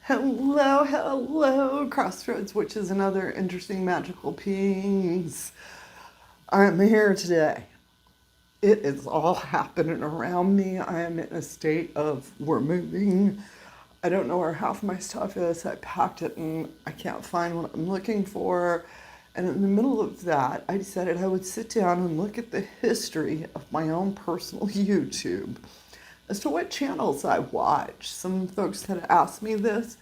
Hello, hello, Crossroads, which is another interesting magical piece. I'm here today. It is all happening around me. I am in a state of we're moving. I don't know where half my stuff is. I packed it and I can't find what I'm looking for. And in the middle of that, I decided I would sit down and look at the history of my own personal YouTube as to what channels I watch. Some folks had asked me this,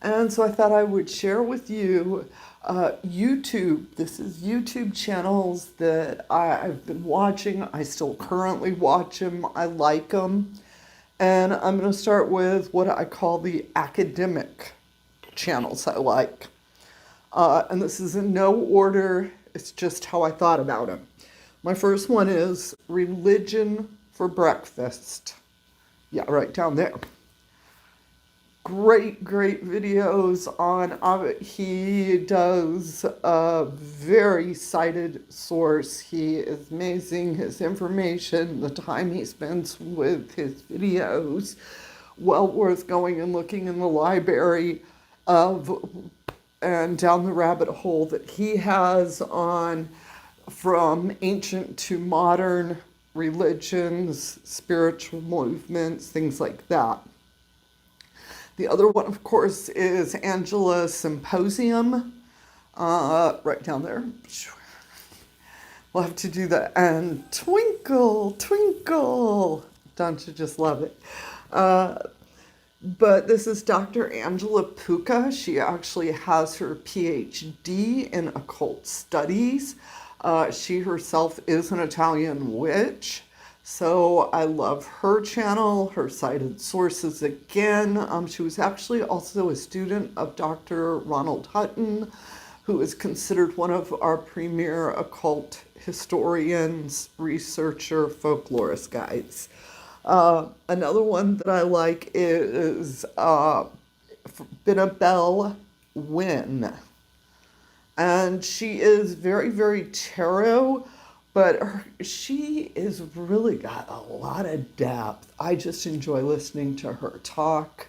and so I thought I would share with you YouTube. This is YouTube channels that I've been watching. I still currently watch them. I like them. And I'm going to start with what I call the academic channels I like. And this is in no order. It's just how I thought about them. My first one is Religion for Breakfast. Yeah, right down there. Great videos on he does a very cited source. He is amazing. His information, the time he spends with his videos, well worth going and looking in the library of and down the rabbit hole that he has on from ancient to modern religions, spiritual movements, things like that. The other one, of course, is Angela's Symposium, right down there. We'll have to do that. And Twinkle, Twinkle. Don't you just love it? But this is Dr. Angela Pucca. She actually has her PhD in occult studies. She herself is an Italian witch. So I love her channel, her cited sources again. She was actually also a student of Dr. Ronald Hutton, who is considered one of our premier occult historians, researcher, folklorist guides. Another one that I like is Benebell Wen. And she is very tarot, but she is really got a lot of depth. I just enjoy listening to her talk,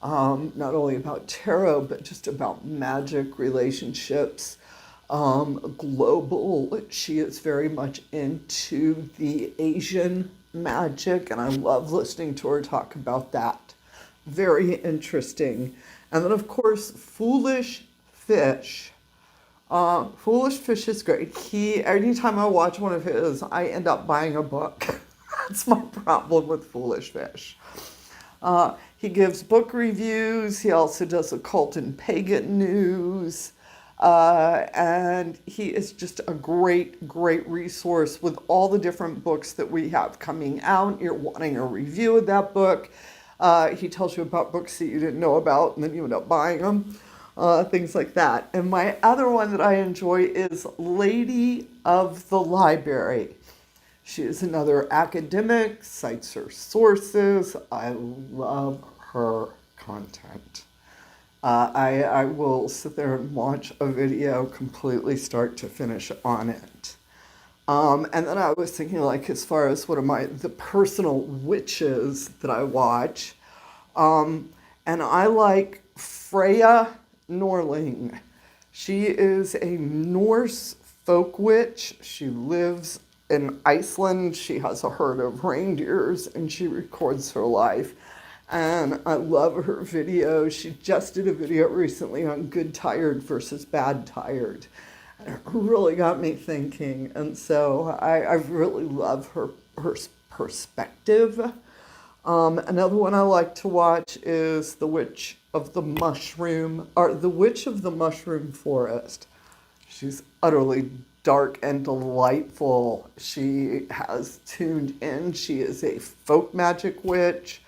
not only about tarot, but just about magic, relationships, global. She is very much into the Asian magic, and I love listening to her talk about that. Very interesting. And then, of course, Foolish Fish. Foolish Fish is great. Anytime I watch one of his, I end up buying a book. That's my problem with Foolish Fish. He gives book reviews. He also does occult and pagan news. And he is just a great resource with all the different books that we have coming out. You're wanting a review of that book. He tells you about books that you didn't know about, and then you end up buying them. Things like that. And my other one that I enjoy is Lady of the Library. She is another academic, cites her sources. I love her content. I will sit there and watch a video completely start to finish on it. And then I was thinking, like, as far as the personal witches that I watch. And I like Freyia Norling. She is a Norse folk witch. She lives in Iceland. She has a herd of reindeers and she records her life. And I love her videos. She just did a video recently on good tired versus bad tired. And it really got me thinking. And so I really love her perspective. Another one I like to watch is The Witch of the Mushroom Forest. She's utterly dark and delightful. She has tuned in. She is a folk magic witch.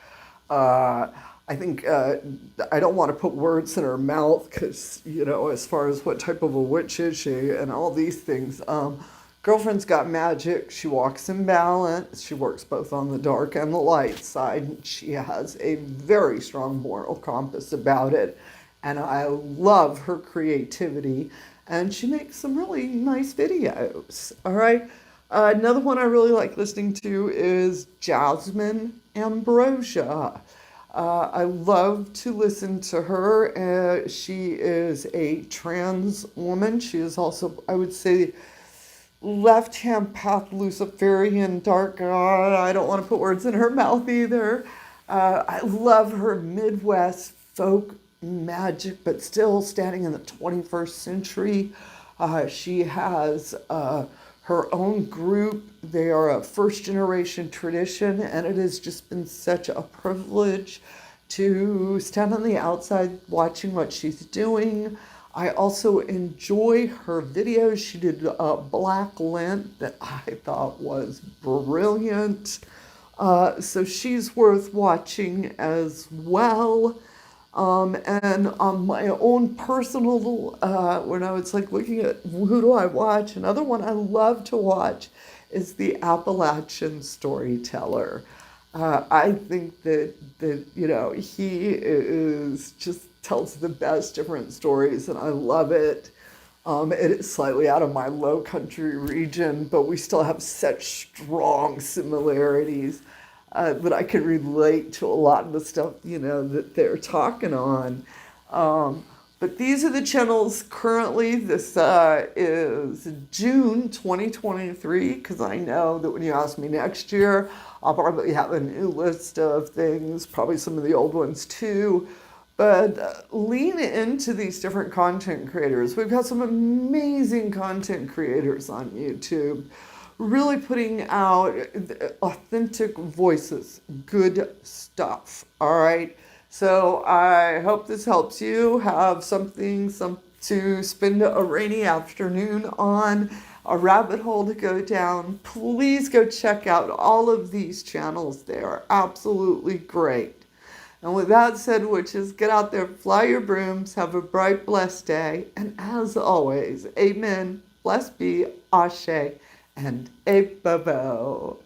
I think, I don't want to put words in her mouth because, as far as what type of a witch is she and all these things. Girlfriend's got magic. She walks in balance. She works both on the dark and the light side. She has a very strong moral compass about it. And I love her creativity. And she makes some really nice videos. All right. Another one I really like listening to is Jasmyne Ambrosia. I love to listen to her. She is a trans woman. She is also, I would say, left-hand path Luciferian dark god. I don't want to put words in her mouth either. I love her Midwest folk magic, but still standing in the 21st century. She has her own group. They are a first generation tradition, and it has just been such a privilege to stand on the outside watching what she's doing. I also enjoy her videos. She did a Black Lent that I thought was brilliant. So she's worth watching as well. And on my own personal, when I was like looking at who do I watch, another one I love to watch is the Appalachian Storyteller. I think that he is just tells the best different stories, and I love it. It is slightly out of my low country region, but we still have such strong similarities that I can relate to a lot of the stuff, that they're talking on. But these are the channels currently. This is June 2023, because I know that when you ask me next year, I'll probably have a new list of things, probably some of the old ones too. But lean into these different content creators. We've got some amazing content creators on YouTube, really putting out authentic voices, good stuff, all right? So I hope this helps you have something to spend a rainy afternoon on, a rabbit hole to go down. Please go check out all of these channels. They are absolutely great. And with that said, witches, get out there, fly your brooms, have a bright, blessed day. And as always, amen, blessed be, ashe, and a babo.